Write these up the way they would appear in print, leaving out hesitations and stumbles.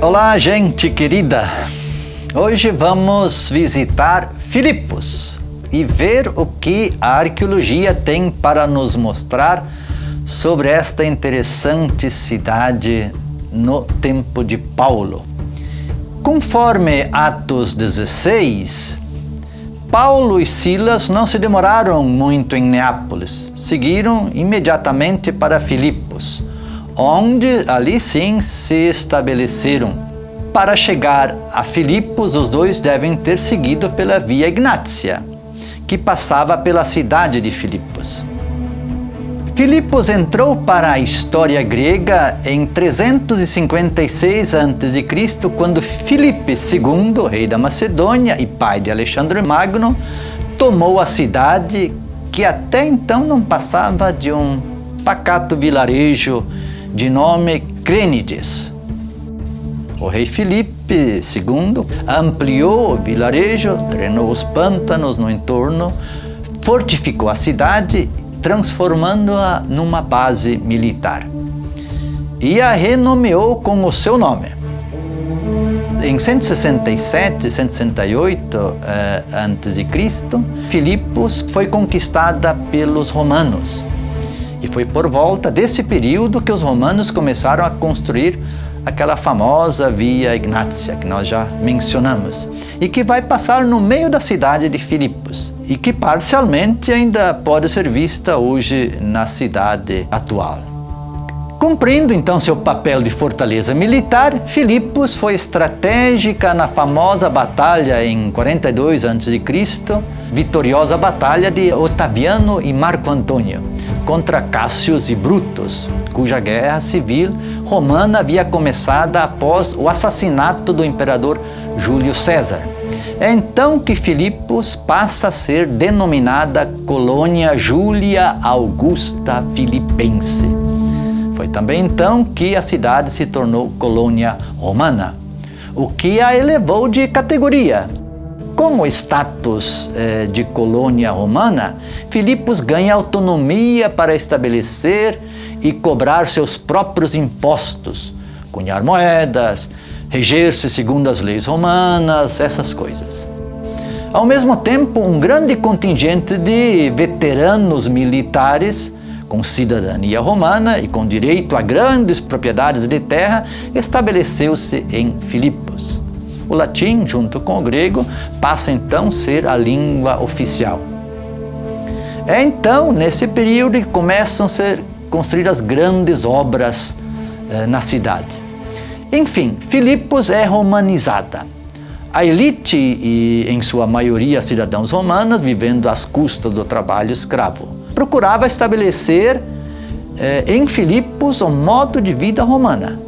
Olá, gente querida! Hoje vamos visitar Filipos e ver o que a arqueologia tem para nos mostrar sobre esta interessante cidade no tempo de Paulo. Conforme Atos 16, Paulo e Silas não se demoraram muito em Neápolis, seguiram imediatamente para Filipos, onde ali sim se estabeleceram. Para chegar a Filipos, os dois devem ter seguido pela Via Egnátia, que passava pela cidade de Filipos. Filipos entrou para a história grega em 356 a.C., quando Filipe II, rei da Macedônia e pai de Alexandre Magno, tomou a cidade que até então não passava de um pacato vilarejo de nome Crênides. O rei Filipe II ampliou o vilarejo, drenou os pântanos no entorno, fortificou a cidade, transformando-a numa base militar. E a renomeou com o seu nome. Em 167 e 168 a.C., Filipos foi conquistada pelos romanos. E foi por volta desse período que os romanos começaram a construir aquela famosa Via Egnátia que nós já mencionamos e que vai passar no meio da cidade de Filipos e que parcialmente ainda pode ser vista hoje na cidade atual. Cumprindo então seu papel de fortaleza militar, Filipos foi estratégica na famosa batalha em 42 a.C., vitoriosa batalha de Otaviano e Marco Antônio contra Cássius e Brutus, cuja guerra civil romana havia começado após o assassinato do imperador Júlio César. É então que Filipos passa a ser denominada Colônia Júlia Augusta Filipense. Foi também então que a cidade se tornou colônia romana, o que a elevou de categoria. Com o status de colônia romana, Filipos ganha autonomia para estabelecer e cobrar seus próprios impostos, cunhar moedas, reger-se segundo as leis romanas, essas coisas. Ao mesmo tempo, um grande contingente de veteranos militares com cidadania romana e com direito a grandes propriedades de terra estabeleceu-se em Filipos. O latim, junto com o grego, passa então a ser a língua oficial. É então, nesse período, que começam a ser construídas grandes obras na cidade. Enfim, Filipos é romanizada. A elite, e em sua maioria cidadãos romanos, vivendo às custas do trabalho escravo, procurava estabelecer em Filipos um modo de vida romana.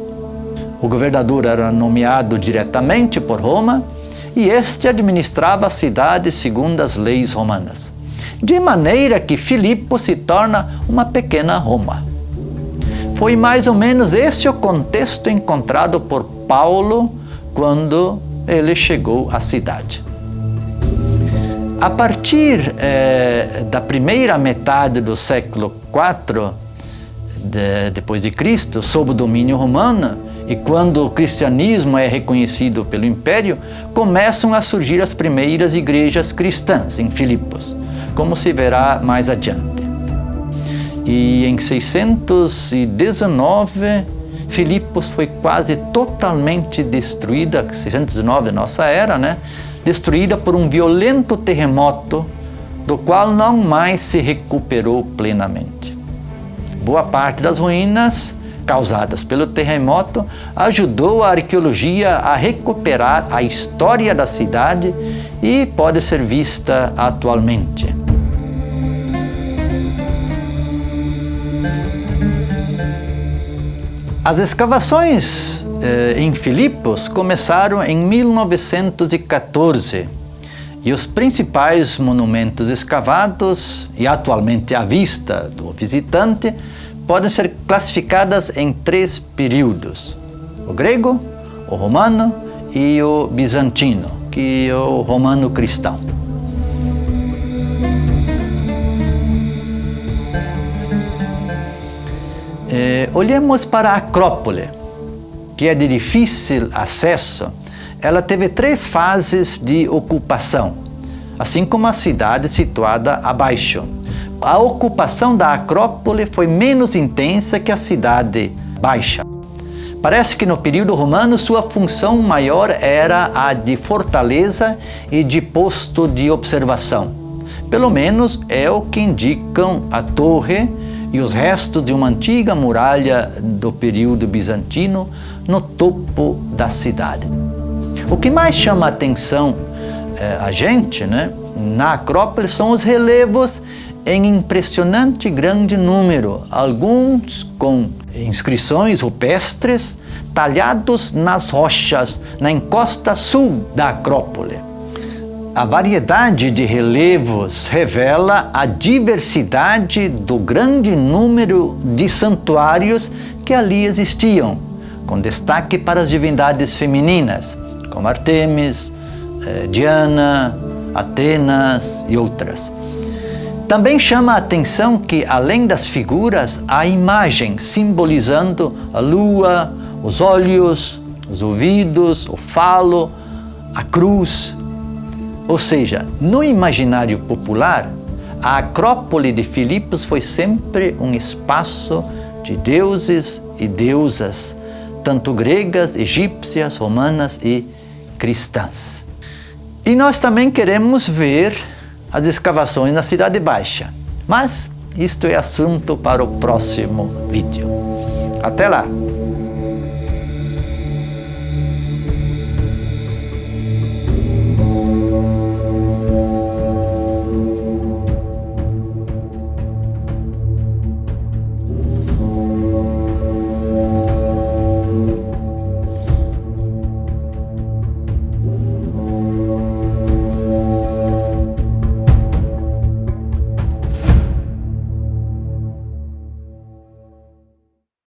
O governador era nomeado diretamente por Roma e este administrava a cidade segundo as leis romanas, de maneira que Filipos se torna uma pequena Roma. Foi mais ou menos esse o contexto encontrado por Paulo quando ele chegou à cidade. A partir da primeira metade do século IV depois de Cristo, sob o domínio romano, e quando o cristianismo é reconhecido pelo Império, começam a surgir as primeiras igrejas cristãs em Filipos, como se verá mais adiante. E em 619, Filipos foi quase totalmente destruída, 619 da nossa era, destruída por um violento terremoto, do qual não mais se recuperou plenamente. Boa parte das ruínas causadas pelo terremoto ajudou a arqueologia a recuperar a história da cidade e pode ser vista atualmente. As escavações em Filipos começaram em 1914 e os principais monumentos escavados e atualmente à vista do visitante podem ser classificadas em 3 períodos: o grego, o romano e o bizantino, que é o romano cristão. Olhemos para a Acrópole. que é de difícil acesso, ela teve 3 fases de ocupação, assim como a cidade situada abaixo. A ocupação da Acrópole foi menos intensa que a cidade baixa. Parece que no período romano sua função maior era a de fortaleza e de posto de observação. Pelo menos é o que indicam a torre e os restos de uma antiga muralha do período bizantino no topo da cidade. O que mais chama a atenção a gente, na Acrópole são os relevos em impressionante grande número, alguns com inscrições rupestres talhados nas rochas na encosta sul da Acrópole. A variedade de relevos revela a diversidade do grande número de santuários que ali existiam, com destaque para as divindades femininas, como Artemis, Diana, Atenas e outras. Também chama a atenção que, além das figuras, há imagens simbolizando a lua, os olhos, os ouvidos, o falo, a cruz. Ou seja, no imaginário popular, a Acrópole de Filipos foi sempre um espaço de deuses e deusas, tanto gregas, egípcias, romanas e cristãs. E nós também queremos ver as escavações na Cidade Baixa, mas isto é assunto para o próximo vídeo. Até lá!